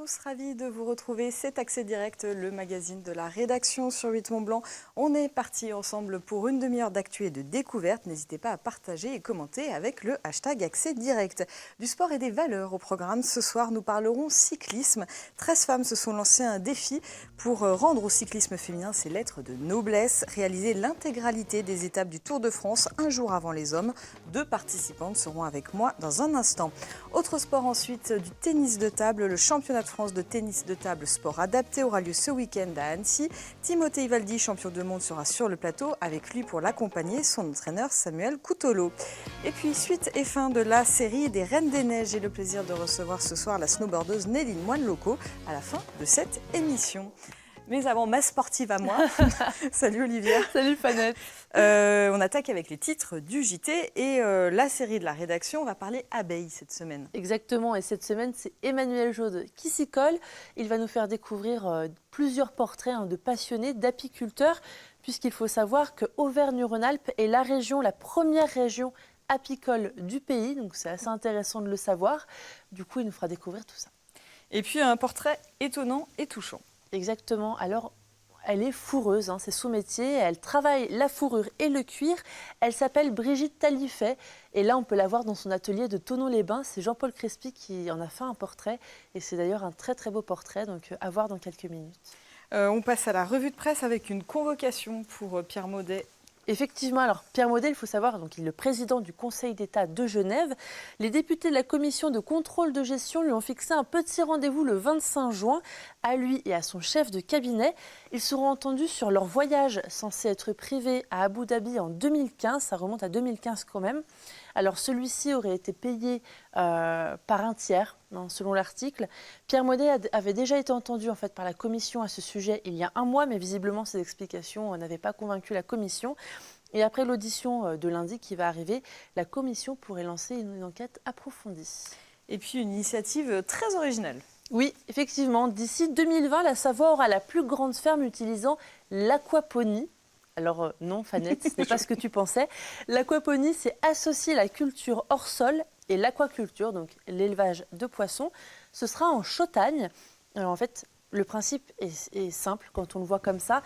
tous, ravie de vous retrouver. C'est Accès Direct, le magazine de la rédaction sur 8 Mont-Blanc. On est parti ensemble pour une demi-heure d'actu et de découverte. N'hésitez pas à partager et commenter avec le hashtag Accès Direct. Du sport et des valeurs au programme. Ce soir, nous parlerons cyclisme. 13 femmes se sont lancées un défi pour rendre au cyclisme féminin ses lettres de noblesse. Réaliser l'intégralité des étapes du Tour de France un jour avant les hommes. 2 participantes seront avec moi dans un instant. Autre sport ensuite, du tennis de table. Le championnat de France de tennis de table sport adapté aura lieu ce week-end à Annecy. Timothée Ivaldi, champion du monde, sera sur le plateau. Avec lui pour l'accompagner, son entraîneur Samuel Coutolo. Et puis suite et fin de la série des Reines des Neiges. J'ai le plaisir de recevoir ce soir la snowboardeuse Néline Moine-Locaux à la fin de cette émission. Mais avant, ma sportive à moi. Salut Olivia. Salut Fanette. On attaque avec les titres du JT et la série de la rédaction. On va parler abeilles cette semaine. Exactement, et cette semaine, c'est Emmanuel Jaude qui s'y colle. Il va nous faire découvrir plusieurs portraits de passionnés, d'apiculteurs, puisqu'il faut savoir que Auvergne-Rhône-Alpes est la première région apicole du pays. Donc c'est assez intéressant de le savoir. Du coup, il nous fera découvrir tout ça. Et puis un portrait étonnant et touchant. Exactement. Alors, elle est fourreuse, c'est son métier. Elle travaille la fourrure et le cuir. Elle s'appelle Brigitte Talifet. Et là, on peut la voir dans son atelier de Thonon-les-Bains. C'est Jean-Paul Crespi qui en a fait un portrait. Et c'est d'ailleurs un très très beau portrait, donc à voir dans quelques minutes. On passe à la revue de presse avec une convocation pour Pierre Maudet. Effectivement, alors Pierre Maudet, il faut savoir, donc, il est le président du Conseil d'État de Genève. Les députés de la commission de contrôle de gestion lui ont fixé un petit rendez-vous le 25 juin, à lui et à son chef de cabinet. Ils seront entendus sur leur voyage censé être privé à Abu Dhabi en 2015, ça remonte à 2015 quand même. Alors celui-ci aurait été payé par un tiers, selon l'article. Pierre Maudet avait déjà été entendu en fait, par la commission à ce sujet il y a un mois, mais visiblement ses explications n'avaient pas convaincu la commission. Et après l'audition de lundi qui va arriver, la commission pourrait lancer une enquête approfondie. Et puis une initiative très originale. Oui, effectivement, d'ici 2020, la Savoie aura la plus grande ferme utilisant l'aquaponie. Alors non, Fanette, ce n'est pas ce que tu pensais. L'aquaponie, c'est associer la culture hors sol et l'aquaculture, donc l'élevage de poissons. Ce sera en Chautagne. Alors en fait, le principe est simple quand on le voit comme ça.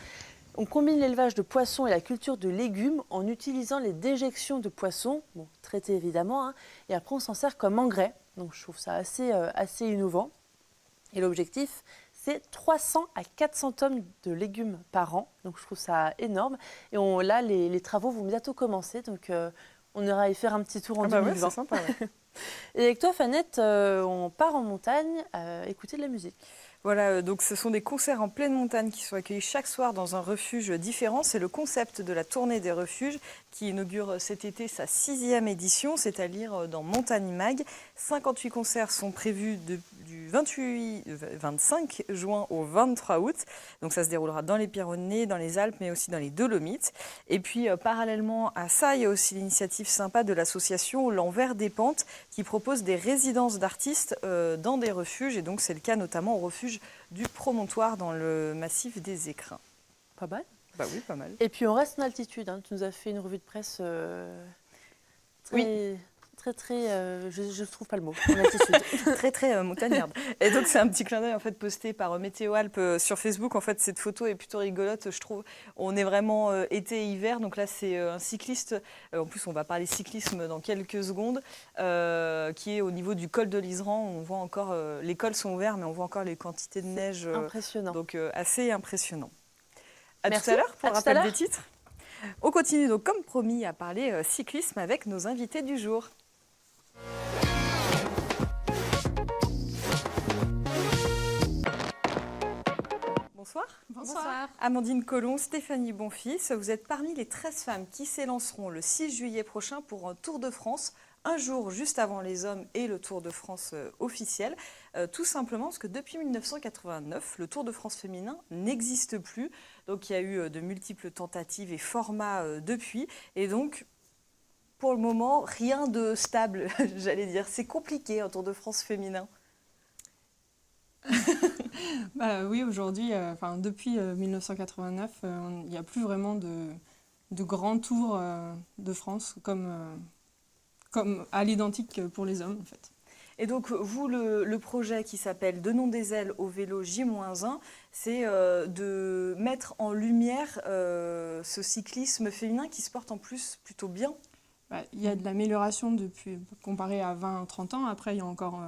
On combine l'élevage de poissons et la culture de légumes en utilisant les déjections de poissons, bon, traitées évidemment, et après on s'en sert comme engrais. Donc je trouve ça assez innovant. Et l'objectif, c'est 300 à 400 tonnes de légumes par an. Donc, je trouve ça énorme. Et là, les travaux vont bientôt commencer. Donc, on ira y faire un petit tour en 2020. Ouais, c'est sympa, ouais. Et avec toi, Fanette, on part en montagne écouter de la musique. Voilà, donc ce sont des concerts en pleine montagne qui sont accueillis chaque soir dans un refuge différent. C'est le concept de la tournée des refuges qui inaugure cet été sa 6e édition, c'est-à-dire dans Montagne Mag. 58 concerts sont prévus du 25 juin au 23 août. Donc ça se déroulera dans les Pyrénées, dans les Alpes, mais aussi dans les Dolomites. Et puis parallèlement à ça, il y a aussi l'initiative sympa de l'association L'Envers des Pentes qui propose des résidences d'artistes dans des refuges. Et donc c'est le cas notamment au refuge du Promontoire dans le massif des Écrins. Pas mal. Bah oui, pas mal. Et puis on reste en altitude. Tu nous as fait une revue de presse je trouve pas le mot, en altitude. très montagnarde. Et donc c'est un petit clin d'œil en fait posté par Météo Alpes sur Facebook. En fait, cette photo est plutôt rigolote, je trouve. On est vraiment été-hiver. Donc là, c'est un cycliste. En plus, on va parler cyclisme dans quelques secondes, qui est au niveau du col de l'Iseran. On voit encore, les cols sont ouverts, mais on voit encore les quantités de neige. Impressionnant. Donc assez impressionnant. Merci. Tout à l'heure pour le rappel des titres. On continue donc comme promis à parler cyclisme avec nos invités du jour. Bonsoir. Bonsoir. Amandine Collomb, Stéphanie Bonfils, vous êtes parmi les 13 femmes qui s'élanceront le 6 juillet prochain pour un Tour de France, un jour juste avant les hommes et le Tour de France officiel. Tout simplement parce que depuis 1989, le Tour de France féminin n'existe plus. Donc il y a eu de multiples tentatives et formats depuis. Et donc, pour le moment, rien de stable, j'allais dire. C'est compliqué un Tour de France féminin. Oui, aujourd'hui, depuis 1989, il n'y a plus vraiment de grands tours de France comme à l'identique pour les hommes, en fait. Et donc, vous, le projet qui s'appelle Donnons des ailes au vélo J-1, c'est de mettre en lumière ce cyclisme féminin qui se porte en plus plutôt bien. Il y a de l'amélioration depuis, comparé à 20-30 ans. Après, il y a encore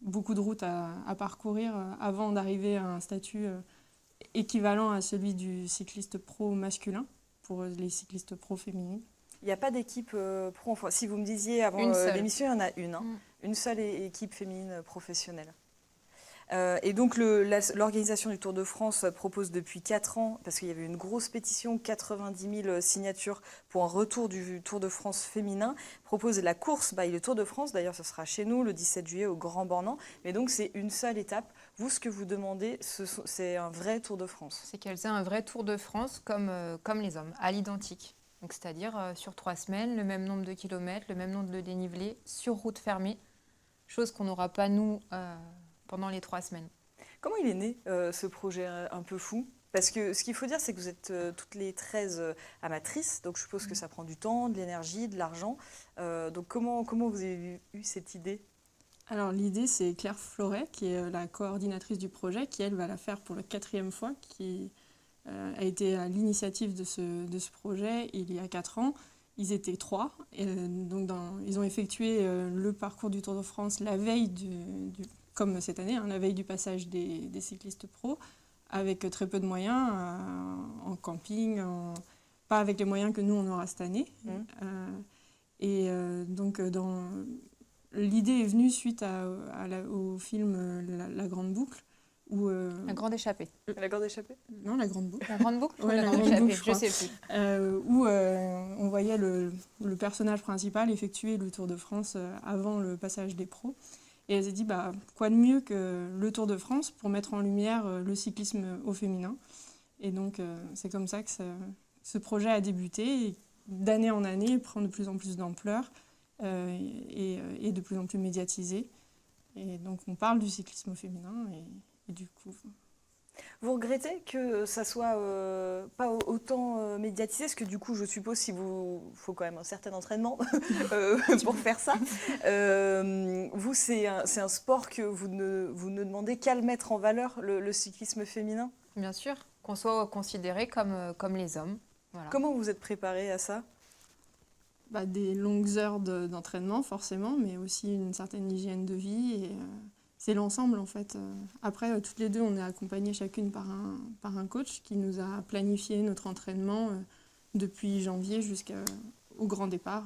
beaucoup de routes à parcourir avant d'arriver à un statut équivalent à celui du cycliste pro masculin pour les cyclistes pro féminines. Il n'y a pas d'équipe pro. Enfin, si vous me disiez avant l'émission, il y en a une. Une seule équipe féminine professionnelle. Et donc l'organisation du Tour de France propose depuis 4 ans, parce qu'il y avait une grosse pétition, 90 000 signatures pour un retour du Tour de France féminin, propose la course by le Tour de France. D'ailleurs, ce sera chez nous le 17 juillet au Grand Bornand. Mais donc c'est une seule étape. Vous, ce que vous demandez, c'est un vrai Tour de France. C'est qu'elles aient un vrai Tour de France comme les hommes, à l'identique. Donc, c'est-à-dire sur 3 semaines, le même nombre de kilomètres, le même nombre de dénivelés, sur route fermée, chose qu'on n'aura pas, nous, pendant les 3 semaines. Comment il est né, ce projet un peu fou? Parce que ce qu'il faut dire, c'est que vous êtes toutes les 13 amatrices, donc je suppose que ça prend du temps, de l'énergie, de l'argent. Donc comment vous avez eu cette idée? Alors l'idée, c'est Claire Floret, qui est la coordinatrice du projet, qui elle va la faire pour la 4e fois, qui a été à l'initiative de ce projet il y a 4 ans. Ils étaient 3, et donc ils ont effectué le parcours du Tour de France la veille comme cette année, la veille du passage des cyclistes pros, avec très peu de moyens, en camping, pas avec les moyens que nous on aura cette année. Donc l'idée est venue suite au film La Grande Boucle. La Grande Échappée. La Grande Échappée? Non, La Grande Boucle. La Grande Boucle Ouais, ou la Grande Échappée, je ne sais plus. Où on voyait le personnage principal effectuer le Tour de France avant le passage des pros. Et elle s'est dit, quoi de mieux que le Tour de France pour mettre en lumière le cyclisme au féminin. Et donc, c'est comme ça que ce projet a débuté. Et d'année en année, il prend de plus en plus d'ampleur et de plus en plus médiatisé. Et donc, on parle du cyclisme au féminin et du coup... Vous regrettez que ça soit pas autant médiatisé, parce que du coup, je suppose, faut quand même un certain entraînement pour faire ça. Vous, c'est un sport que vous ne demandez qu'à le mettre en valeur, le cyclisme féminin? Bien sûr, qu'on soit considéré comme les hommes. Voilà. Comment vous êtes préparée à ça? Des longues heures d'entraînement, forcément, mais aussi une certaine hygiène de vie. C'est l'ensemble, en fait. Après, toutes les deux, on est accompagnées chacune par un coach qui nous a planifié notre entraînement depuis janvier jusqu'au grand départ.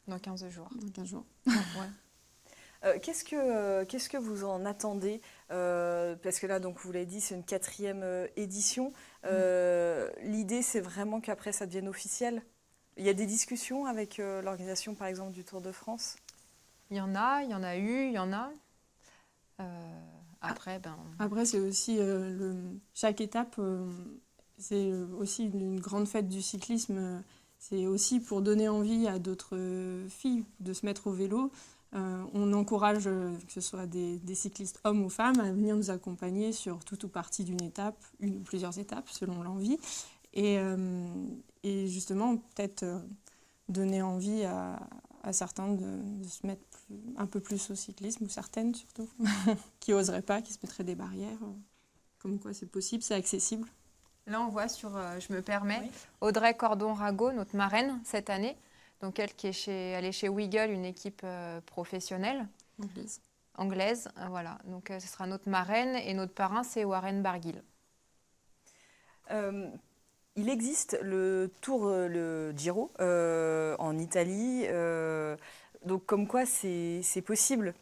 Dans 15 jours. Dans 15 jours. Ouais. Qu'est-ce que vous en attendez? Parce que là, donc, vous l'avez dit, c'est une 4e édition. L'idée, c'est vraiment qu'après, ça devienne officiel. Il y a des discussions avec l'organisation, par exemple, du Tour de France? Il y en a eu, il y en a. Après, c'est aussi chaque étape, c'est aussi une grande fête du cyclisme. C'est aussi pour donner envie à d'autres filles de se mettre au vélo. On encourage, que ce soit des cyclistes hommes ou femmes, à venir nous accompagner sur tout ou partie d'une étape, une ou plusieurs étapes selon l'envie. Et justement, peut-être donner envie à certains de se mettre un peu plus au cyclisme, ou certaines surtout, qui n'oseraient pas, qui se mettraient des barrières. Comme quoi c'est possible, c'est accessible. Là, on voit je me permets, Oui. Audrey Cordon-Rago, notre marraine cette année. Donc elle elle est chez Wiggle, une équipe professionnelle. Anglaise, voilà. Donc ce sera notre marraine et notre parrain, c'est Warren Barguil. Il existe le Tour, le Giro, en Italie. Donc comme quoi c'est possible.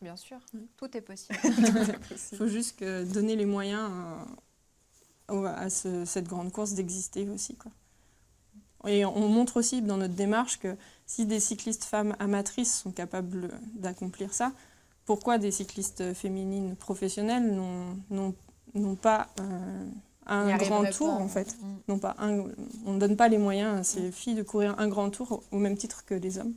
Bien sûr, tout est possible. Il faut juste donner les moyens à cette grande course d'exister aussi, quoi. Et on montre aussi dans notre démarche que si des cyclistes femmes amatrices sont capables d'accomplir ça, pourquoi des cyclistes féminines professionnelles n'ont pas un grand tour, en fait. On ne donne pas les moyens à ces filles de courir un grand tour au même titre que les hommes.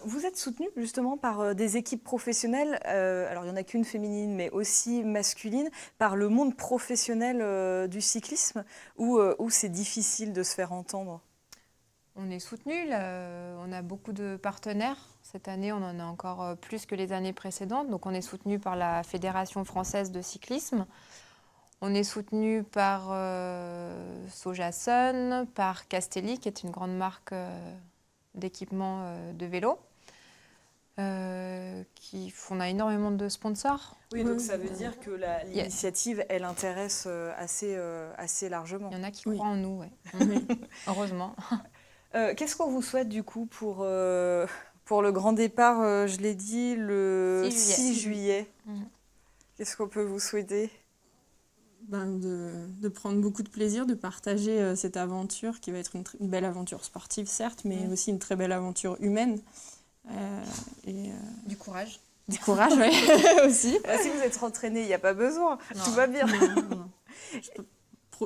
Vous êtes soutenue justement par des équipes professionnelles, alors il n'y en a qu'une féminine mais aussi masculine, par le monde professionnel du cyclisme où c'est difficile de se faire entendre? On est soutenu, on a beaucoup de partenaires. Cette année, on en a encore plus que les années précédentes. Donc, on est soutenu par la Fédération française de cyclisme. On est soutenu par Sojasun, par Castelli, qui est une grande marque d'équipement de vélo. On a énormément de sponsors. Oui, donc ça veut dire que l'initiative, elle intéresse assez largement. Il y en a qui croient en nous, ouais. Heureusement. Qu'est-ce qu'on vous souhaite du coup pour le grand départ, je l'ai dit, le 6 juillet. Qu'est-ce qu'on peut vous souhaiter? De prendre beaucoup de plaisir, de partager cette aventure qui va être une belle aventure sportive, certes, mais aussi une très belle aventure humaine. Du courage. Du courage, oui, aussi. Si vous êtes entraîné, il n'y a pas besoin, tout va bien. Non.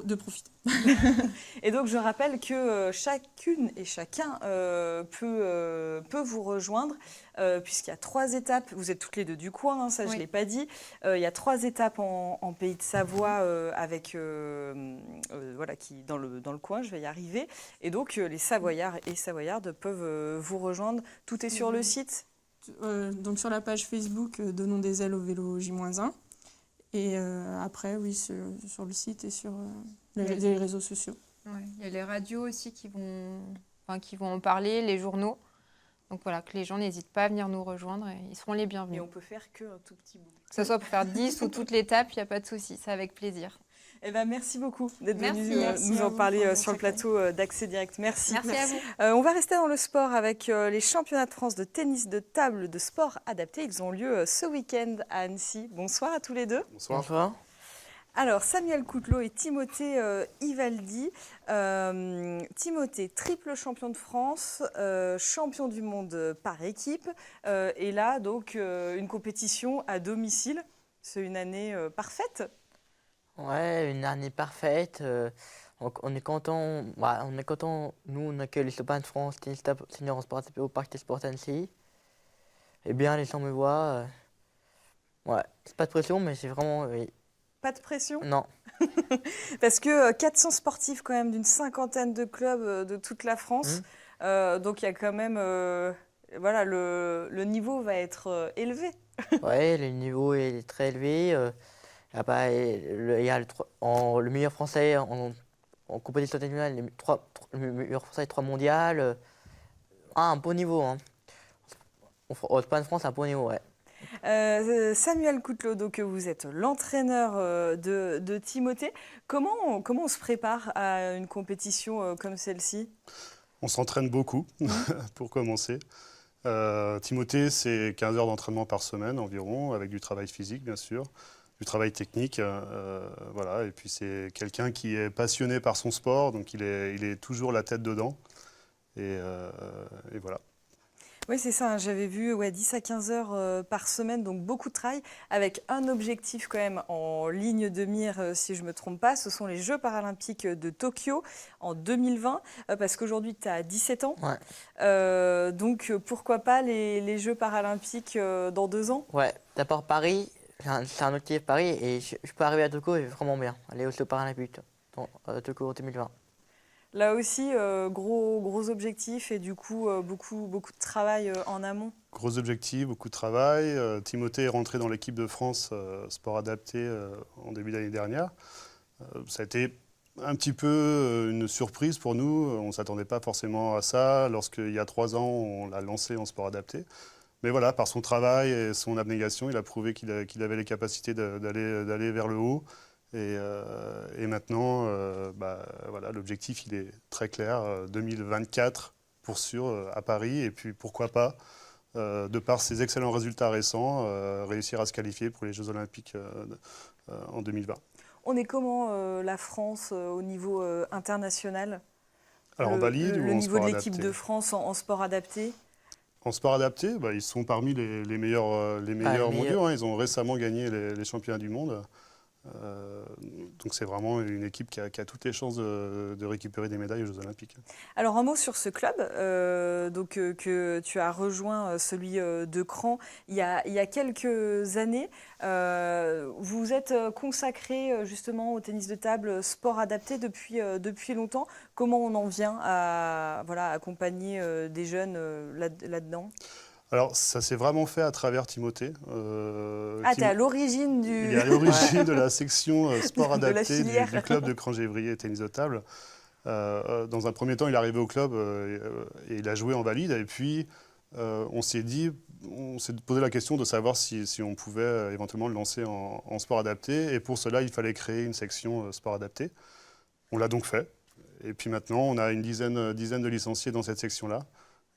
De profiter. Et donc, je rappelle que chacune et chacun peut vous rejoindre, puisqu'il y a 3 étapes. Vous êtes toutes les deux du coin, hein, ça, je ne l'ai pas dit. Il y a 3 étapes en Pays de Savoie, avec, qui, dans le coin, je vais y arriver. Et donc, les Savoyards et Savoyardes peuvent vous rejoindre. Tout est sur le site. Donc, sur la page Facebook, Donnons des ailes au vélo J-1. Et après, oui, sur le site et sur les réseaux sociaux. Ouais. Il y a les radios aussi qui vont en parler, les journaux. Donc voilà, que les gens n'hésitent pas à venir nous rejoindre, et ils seront les bienvenus. Et on peut faire qu'un tout petit bout. Que ce soit pour faire 10 ou toute l'étape, il n'y a pas de souci, c'est avec plaisir. Eh ben, merci beaucoup d'être venu nous en vous parler sur le plateau d'Accès Direct. Merci. Merci à vous. On va rester dans le sport avec les championnats de France de tennis de table de sport adapté. Ils ont lieu ce week-end à Annecy. Bonsoir à tous les deux. Bonsoir. Alors, Samuel Coutelot et Timothée Ivaldi. Timothée, triple champion de France, champion du monde par équipe. Et là, donc, une compétition à domicile. C'est une année parfaite. Ouais, une année parfaite. On est content. Nous, on accueille les Championnats de France senior en sport ATP au Parc des Sports Annecy. Eh bien, les gens me voient. C'est pas de pression, mais c'est vraiment. Pas de pression? Non. Parce que 400 sportifs quand même d'une 50aine de clubs de toute la France. Donc il y a quand même, le niveau va être élevé. Ouais, le niveau est très élevé. Il y a le meilleur français en compétition internationale, le meilleur français 3 mondiales. Un bon niveau. Hein. Au Championnat de France, un bon niveau, ouais. Samuel Coutelot, donc vous êtes l'entraîneur de Timothée. Comment on se prépare à une compétition comme celle-ci? On s'entraîne beaucoup, pour commencer. Timothée, c'est 15 heures d'entraînement par semaine environ, avec du travail physique, bien sûr, du travail technique. Et puis c'est quelqu'un qui est passionné par son sport, donc il est toujours la tête dedans. Et voilà. Oui, c'est ça, hein, j'avais vu 10 à 15 heures par semaine, donc beaucoup de travail, avec un objectif quand même en ligne de mire, si je ne me trompe pas, ce sont les Jeux paralympiques de Tokyo en 2020, parce qu'aujourd'hui tu as 17 ans, donc pourquoi pas les Jeux paralympiques dans 2 ans? Ouais, d'abord Paris, c'est un objectif Paris, et je peux arriver à Tokyo et vraiment bien, aller aux Jeux paralympiques Tokyo 2020. Là aussi, gros objectif et du coup, beaucoup de travail en amont. Gros objectif, beaucoup de travail. Timothée est rentré dans l'équipe de France sport adapté en début d'année dernière. Ça a été un petit peu une surprise pour nous. On ne s'attendait pas forcément à ça. Lorsqu'il y a 3 ans, on l'a lancé en sport adapté. Mais voilà, par son travail et son abnégation, il a prouvé qu'il avait les capacités d'aller vers le haut. Et maintenant, l'objectif, il est très clair, 2024 pour sûr, à Paris. Et puis, pourquoi pas, de par ses excellents résultats récents, réussir à se qualifier pour les Jeux Olympiques en 2020. On est comment, la France, au niveau international? Alors, en valide ou en niveau sport de l'équipe adapté de France en sport adapté? En sport adapté, ils sont parmi les meilleurs mondiaux. Hein. Ils ont récemment gagné les championnats du monde. Donc c'est vraiment une équipe qui a toutes les chances de récupérer des médailles aux Jeux Olympiques. Alors un mot sur ce club que tu as rejoint, celui de Cran, il y a quelques années. Vous vous êtes consacré justement au tennis de table, sport adapté depuis longtemps. Comment on en vient à accompagner des jeunes là-dedans? Alors ça s'est vraiment fait à travers Timothée. Tu es à l'origine Il est à l'origine de la section sport de la adapté filière. du club de Cran-Gévrier tennis de table. Dans un premier temps, il est arrivé au club et il a joué en valide. Et puis, on s'est posé la question de savoir si on pouvait éventuellement le lancer en sport adapté. Et pour cela, il fallait créer une section sport adapté. On l'a donc fait. Et puis maintenant, on a une dizaine de licenciés dans cette section-là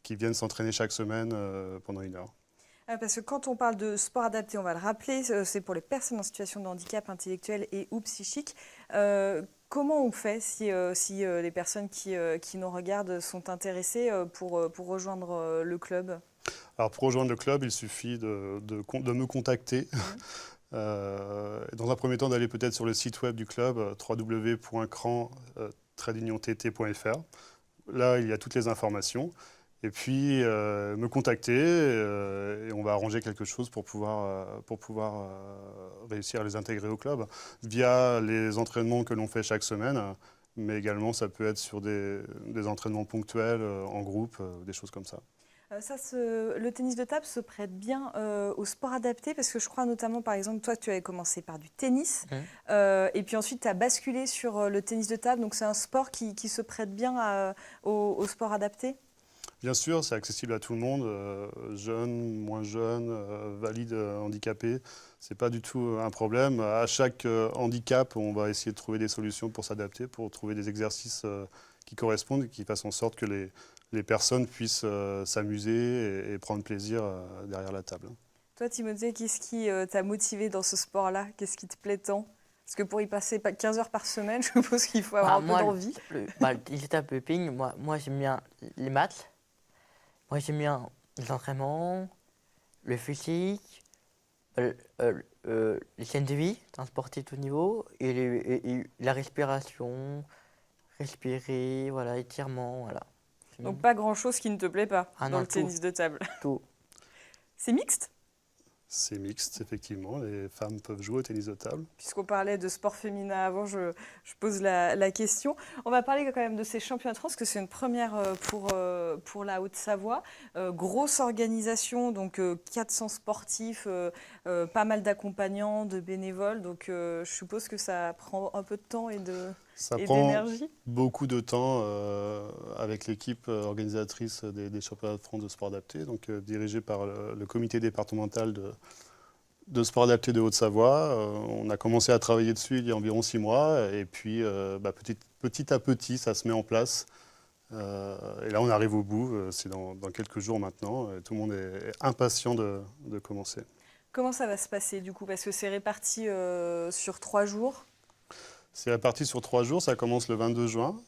qui viennent s'entraîner chaque semaine pendant 1 heure. Parce que quand on parle de sport adapté, on va le rappeler, c'est pour les personnes en situation de handicap intellectuel et ou psychique. Comment on fait si les personnes qui nous regardent sont intéressées pour rejoindre le club? Alors pour rejoindre le club, il suffit de me contacter. Dans un premier temps, d'aller peut-être sur le site web du club, www.cran-tt.fr. Là, il y a toutes les informations. Et puis, me contacter et on va arranger quelque chose pour pouvoir réussir à les intégrer au club via les entraînements que l'on fait chaque semaine, mais également ça peut être sur des entraînements ponctuels en groupe, des choses comme ça. Le tennis de table se prête bien au sport adapté parce que je crois notamment, par exemple, toi, tu avais commencé par du tennis et puis ensuite tu as basculé sur le tennis de table. Donc c'est un sport qui se prête bien au sport adapté? Bien sûr, c'est accessible à tout le monde, jeunes, moins jeunes, valides, handicapés. Ce n'est pas du tout un problème. À chaque handicap, on va essayer de trouver des solutions pour s'adapter, pour trouver des exercices qui correspondent et qui fassent en sorte que les personnes puissent s'amuser et prendre plaisir derrière la table. Toi, Timothée, qu'est-ce qui t'a motivé dans ce sport-là? Qu'est-ce qui te plaît tant? Parce que pour y passer 15 heures par semaine, je suppose qu'il faut avoir un peu d'envie. L'étape de ping, moi j'aime bien les maths. Moi, j'aime bien les entraînements, le physique, les chaînes de vie d'un sportif de haut niveau et la respiration, respirer, voilà, étirement, voilà. Donc pas grand-chose qui ne te plaît pas dans le tennis de table. Tout. C'est mixte? C'est mixte, effectivement. Les femmes peuvent jouer au tennis de table. Puisqu'on parlait de sport féminin avant, je pose la question. On va parler quand même de ces championnats de France, parce que c'est une première pour la Haute-Savoie. Grosse organisation, donc 400 sportifs, pas mal d'accompagnants, de bénévoles. Donc je suppose que ça prend un peu de temps et d'énergie. Ça prend beaucoup de temps avec l'équipe organisatrice des championnats de France de sport adapté, donc dirigée par le comité départemental de sport adapté de Haute-Savoie. On a commencé à travailler dessus il y a environ 6 mois et puis petit à petit ça se met en place. Et là on arrive au bout, c'est dans quelques jours maintenant. Tout le monde est impatient de commencer. Comment ça va se passer du coup? Parce que c'est réparti sur 3 jours. C'est réparti sur 3 jours, ça commence le 22 juin,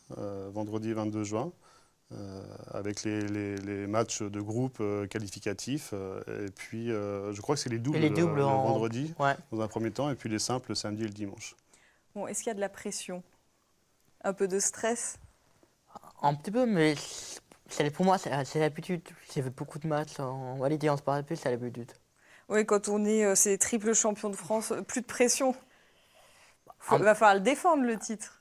vendredi 22 juin, avec les matchs de groupe qualificatifs. Et puis, je crois que c'est les doubles, le vendredi, dans un premier temps, et puis les simples le samedi et le dimanche. Bon, est-ce qu'il y a de la pression? Un peu de stress? Un petit peu, mais pour moi, c'est l'habitude. J'ai fait beaucoup de matchs en valide et en sport adapté, c'est l'habitude. Oui, quand on est ces triples champions de France, plus de pression. Il va falloir le défendre, le titre.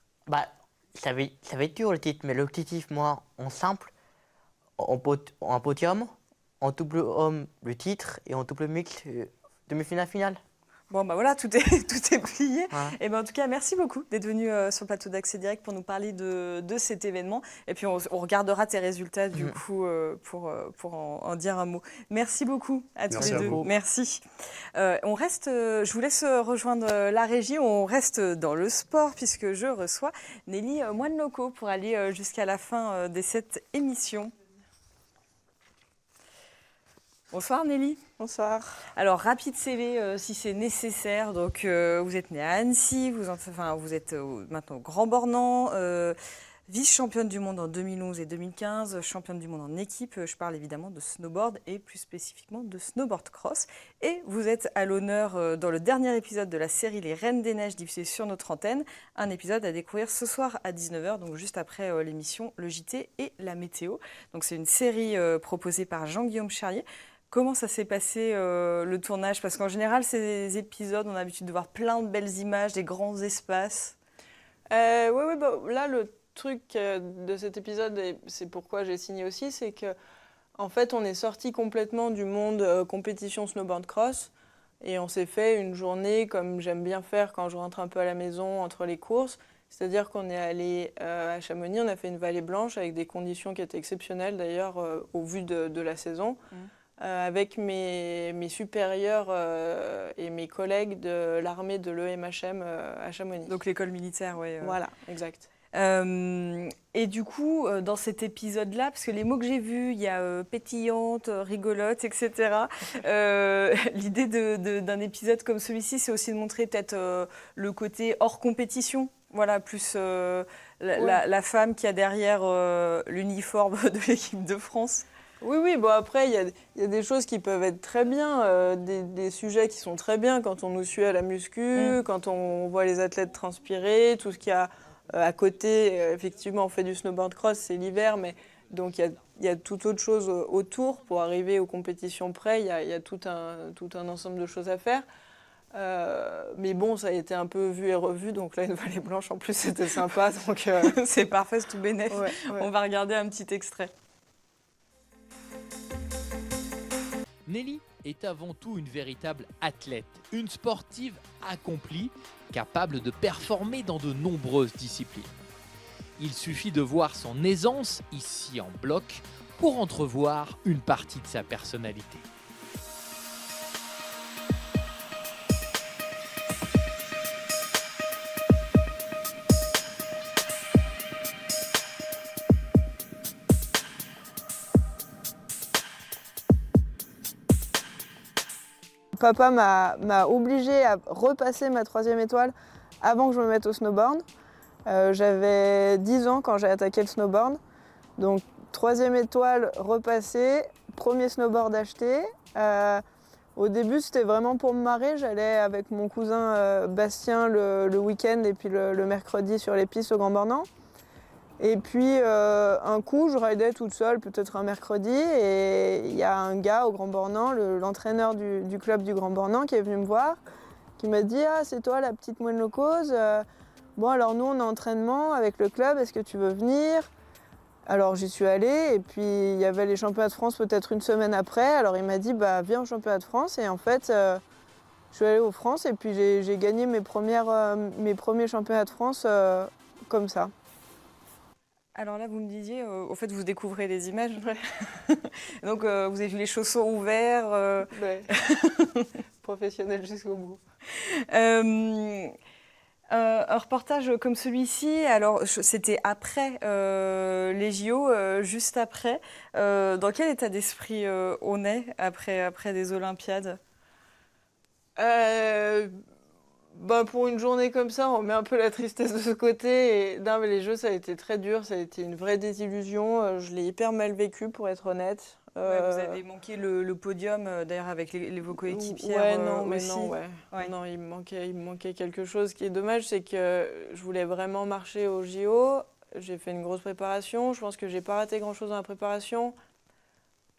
Ça va être dur, le titre, mais l'objectif, moi, en simple, en podium, en double homme, le titre, et en double mix, demi-finale, finale. Bon, voilà, tout est plié. Ouais. Et en tout cas, merci beaucoup d'être venu sur le plateau d'Accès Direct pour nous parler de cet événement. Et puis, on regardera tes résultats, du coup, pour en dire un mot. Merci beaucoup à tous les deux. Merci. Je vous laisse rejoindre la régie. On reste dans le sport, puisque je reçois Nelly Moine-Loco pour aller jusqu'à la fin de cette émission. Bonsoir Nelly. Bonsoir. Alors, rapide CV si c'est nécessaire. Donc, vous êtes née à Annecy, vous êtes maintenant au Grand Bornand. Vice-championne du monde en 2011 et 2015, championne du monde en équipe, je parle évidemment de snowboard et plus spécifiquement de snowboard cross. Et vous êtes à l'honneur dans le dernier épisode de la série Les Reines des Neiges diffusée sur notre antenne, un épisode à découvrir ce soir à 19h, donc juste après l'émission Le JT et la météo. Donc c'est une série proposée par Jean-Guillaume Charlier. Comment ça s'est passé le tournage? Parce qu'en général, ces épisodes, on a l'habitude de voir plein de belles images, des grands espaces. Oui, là, le truc de cet épisode, et c'est pourquoi j'ai signé aussi, c'est que en fait, on est sorti complètement du monde compétition snowboard cross et on s'est fait une journée comme j'aime bien faire quand je rentre un peu à la maison entre les courses. C'est-à-dire qu'on est allé à Chamonix, on a fait une vallée blanche avec des conditions qui étaient exceptionnelles d'ailleurs au vu de la saison. Avec mes supérieurs et mes collègues de l'armée de l'EMHM à Chamonix. Donc l'école militaire, oui. Voilà, exact. Et du coup, dans cet épisode-là, parce que les mots que j'ai vus, il y a pétillante, rigolote, etc. L'idée d'un épisode comme celui-ci, c'est aussi de montrer peut-être le côté hors compétition. Voilà, plus la femme qui a derrière l'uniforme de l'équipe de France. Oui, bon après, il y a des choses qui peuvent être très bien, des sujets qui sont très bien quand on nous suit à la muscu, quand on voit les athlètes transpirer, tout ce qu'il y a à côté. Effectivement, on fait du snowboard cross, c'est l'hiver, mais donc il y a toute autre chose autour pour arriver aux compétitions près. Il y a tout un ensemble de choses à faire. Mais bon, ça a été un peu vu et revu, donc là, une vallée blanche, en plus, c'était sympa. Donc c'est parfait, c'est tout bénef. Ouais. On va regarder un petit extrait. Nelly est avant tout une véritable athlète, une sportive accomplie, capable de performer dans de nombreuses disciplines. Il suffit de voir son aisance, ici en bloc, pour entrevoir une partie de sa personnalité. Papa m'a obligée à repasser ma 3e étoile avant que je me mette au snowboard. J'avais 10 ans quand j'ai attaqué le snowboard. Donc 3e étoile repassée, 1er snowboard acheté. Au début, c'était vraiment pour me marrer. J'allais avec mon cousin Bastien le week-end et puis le mercredi sur les pistes au Grand Bornand. Et puis un coup, je ridais toute seule, peut-être un mercredi, et il y a un gars au Grand Bornand, l'entraîneur du club du Grand Bornand, qui est venu me voir, qui m'a dit « Ah, c'est toi la petite moine locose. Bon, alors nous, on a entraînement avec le club, est-ce que tu veux venir ?» Alors j'y suis allée, et puis il y avait les championnats de France peut-être une semaine après. Alors il m'a dit bah, « Viens au championnat de France », et en fait, je suis allée aux France, et puis j'ai gagné mes premiers championnats de France comme ça. Alors là, vous me disiez, au fait, vous découvrez les images. Ouais. Donc, vous avez vu les chaussons ouverts. Ouais. Professionnel jusqu'au bout. Un reportage comme celui-ci, alors c'était après les JO, juste après. Dans quel état d'esprit on est après des Olympiades? Pour une journée comme ça, on met un peu la tristesse de ce côté. Et, non, mais les Jeux, ça a été très dur, ça a été une vraie désillusion. Je l'ai hyper mal vécu, pour être honnête. Ouais, vous avez manqué le podium, d'ailleurs, avec vos coéquipières ouais, non, mais aussi. non, ouais. Ouais. Non, il me manquait quelque chose. Ce qui est dommage, c'est que je voulais vraiment marcher au JO. J'ai fait une grosse préparation. Je pense que j'ai pas raté grand-chose dans la préparation.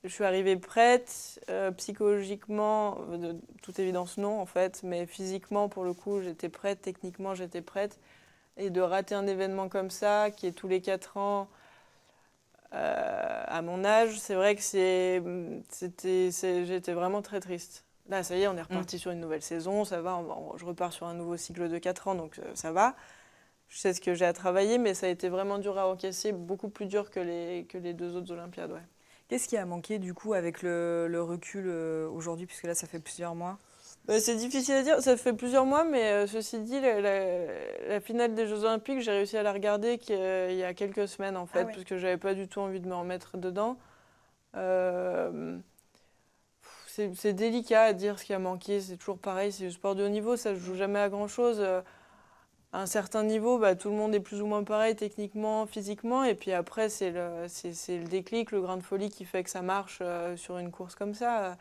Je suis arrivée prête, psychologiquement, de toute évidence non en fait, mais physiquement pour le coup j'étais prête, techniquement j'étais prête. Et de rater un événement comme ça, qui est tous les 4 ans à mon âge, c'est vrai que j'étais vraiment très triste. Là ça y est, on est reparti sur une nouvelle saison, ça va, je repars sur un nouveau cycle de 4 ans, donc ça va. Je sais ce que j'ai à travailler, mais ça a été vraiment dur à encaisser, beaucoup plus dur que les 2 autres Olympiades. Ouais. Qu'est-ce qui a manqué du coup avec le recul aujourd'hui, puisque là ça fait plusieurs mois? C'est difficile à dire, ça fait plusieurs mois, mais ceci dit, la finale des Jeux Olympiques, j'ai réussi à la regarder il y a quelques semaines en fait, parce que j'avais pas du tout envie de me remettre dedans. C'est délicat à dire ce qui a manqué, c'est toujours pareil, c'est du sport de haut niveau, ça ne joue jamais à grand chose. à un certain niveau, tout le monde est plus ou moins pareil techniquement, physiquement. Et puis après, c'est le déclic, le grain de folie qui fait que ça marche sur une course comme ça.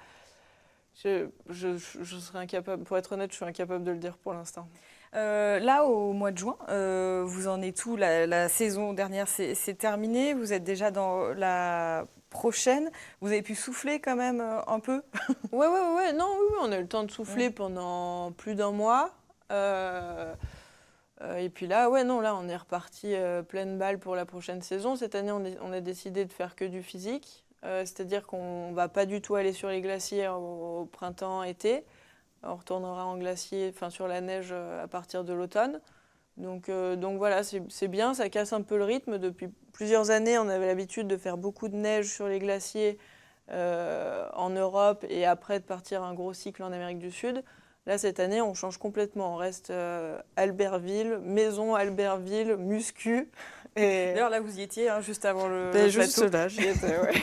Je serais incapable, pour être honnête, je suis incapable de le dire pour l'instant. Là, au mois de juin, vous en êtes où? La saison dernière, c'est terminé. Vous êtes déjà dans la prochaine. Vous avez pu souffler quand même un peu? Ouais. Non, oui, on a eu le temps de souffler pendant plus d'un mois. Et puis là, là, on est reparti pleine balle pour la prochaine saison. Cette année, on a décidé de faire que du physique. C'est-à-dire qu'on ne va pas du tout aller sur les glaciers au printemps, été. On retournera en glacier, sur la neige à partir de l'automne. Donc voilà, c'est bien, ça casse un peu le rythme. Depuis plusieurs années, on avait l'habitude de faire beaucoup de neige sur les glaciers en Europe et après de partir un gros cycle en Amérique du Sud. Là, cette année, on change complètement. On reste Albertville, maison Albertville, muscu. D'ailleurs, là, vous y étiez juste avant le juste plateau. là, j'y étais, ouais.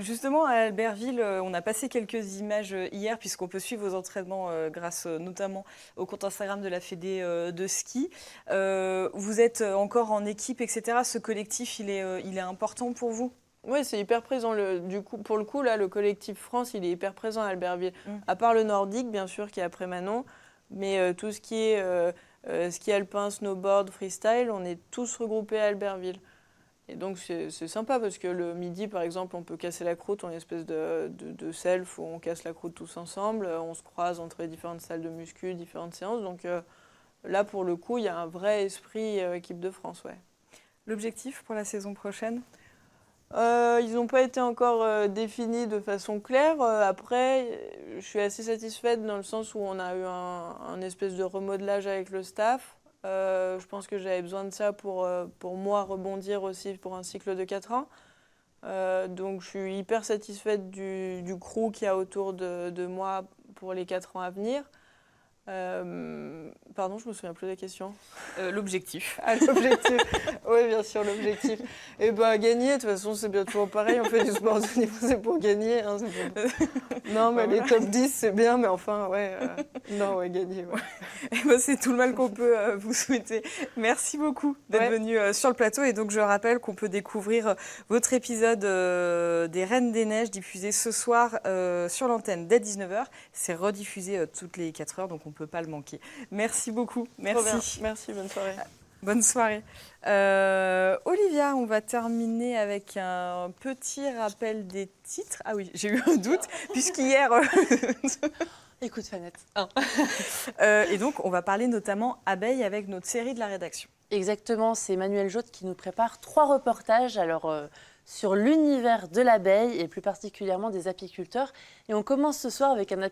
Justement, à Albertville, on a passé quelques images hier, puisqu'on peut suivre vos entraînements grâce notamment au compte Instagram de la Fédé de ski. Vous êtes encore en équipe, etc. Ce collectif, il est important pour vous? Oui, c'est hyper présent. Pour le coup, là, le collectif France, il est hyper présent à Albertville. À part le nordique, bien sûr, qui est après Manon. Mais tout ce qui est ski alpin, snowboard, freestyle, on est tous regroupés à Albertville. Et donc, c'est sympa parce que le midi, par exemple, on peut casser la croûte. On a une espèce de self où on casse la croûte tous ensemble. On se croise entre les différentes salles de muscu, différentes séances. Donc là, pour le coup, il y a un vrai esprit équipe de France. Ouais. L'objectif pour la saison prochaine? Ils n'ont pas été encore définis de façon claire. Après, je suis assez satisfaite dans le sens où on a eu un espèce de remodelage avec le staff. Je pense que j'avais besoin de ça pour moi rebondir aussi pour un cycle de 4 ans. Donc je suis hyper satisfaite du crew qu'il y a autour de moi pour les 4 ans à venir. Pardon, je me souviens plus de la question. L'objectif. Ah, l'objectif. Oui, bien sûr, l'objectif. Et gagner, de toute façon, c'est bien toujours pareil. On fait du sport de niveau, c'est pour gagner. Hein, Non, mais les top 10, c'est bien, mais enfin, gagner. Ouais. C'est tout le mal qu'on peut vous souhaiter. Merci beaucoup d'être venu sur le plateau. Et donc, je rappelle qu'on peut découvrir votre épisode des Reines des Neiges diffusé ce soir sur l'antenne dès 19h. C'est rediffusé toutes les 4 heures, donc on ne peut pas le manquer. Merci beaucoup. Merci. Merci, bonne soirée. Bonne soirée. Olivia, on va terminer avec un petit rappel des titres. Ah oui, j'ai eu un doute, puisqu'hier... Écoute, Fanette. Et donc, on va parler notamment abeilles avec notre série de la rédaction. Exactement, c'est Manuel Jotte qui nous prépare 3 reportages sur l'univers de l'abeille et plus particulièrement des apiculteurs. Et on commence ce soir avec un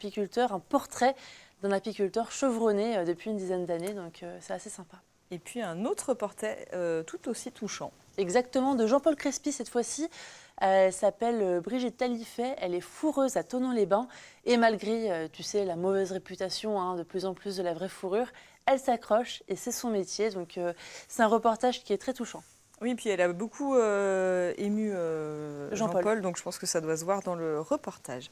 portrait d'un apiculteur chevronné depuis une dizaine d'années, donc c'est assez sympa. Et puis un autre portrait tout aussi touchant. Exactement, de Jean-Paul Crespi cette fois-ci. Elle s'appelle Brigitte Talifet, elle est fourreuse à Thonon-les-Bains et malgré, la mauvaise réputation de plus en plus de la vraie fourrure, elle s'accroche et c'est son métier, donc c'est un reportage qui est très touchant. Oui, puis elle a beaucoup ému Jean-Paul, donc je pense que ça doit se voir dans le reportage.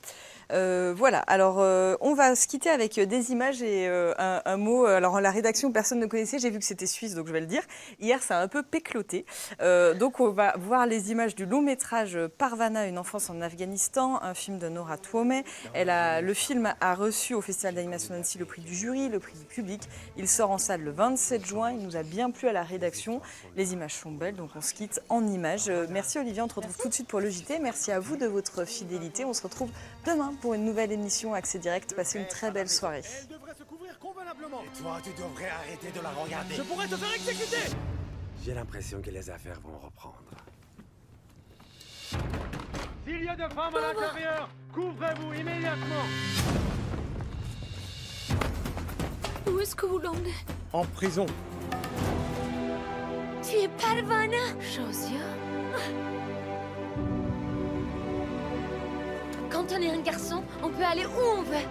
Voilà, alors on va se quitter avec des images et un mot. Alors la rédaction, personne ne connaissait, j'ai vu que c'était suisse, donc je vais le dire. Hier, ça a un peu pécloté. Donc on va voir les images du long métrage Parvana, une enfance en Afghanistan, un film de Nora Twomey. Le film a reçu au Festival d'animation d'Annecy le prix du jury, le prix du public. Il sort en salle le 27 juin, il nous a bien plu à la rédaction. Les images sont belles. Donc on se quitte en images. Merci Olivia, on te retrouve tout de suite pour le JT. Merci à vous de votre fidélité. On se retrouve demain pour une nouvelle émission Accès Direct. Passez une très belle soirée. Elle devrait se couvrir convenablement. Et toi, tu devrais arrêter de la regarder. Je pourrais te faire exécuter. J'ai l'impression que les affaires vont reprendre. S'il y a de femmes à l'intérieur, couvrez-vous immédiatement. Où est-ce que vous l'emmenez? En prison. Tu es Parvana, Josia. Quand on est un garçon, on peut aller où on veut.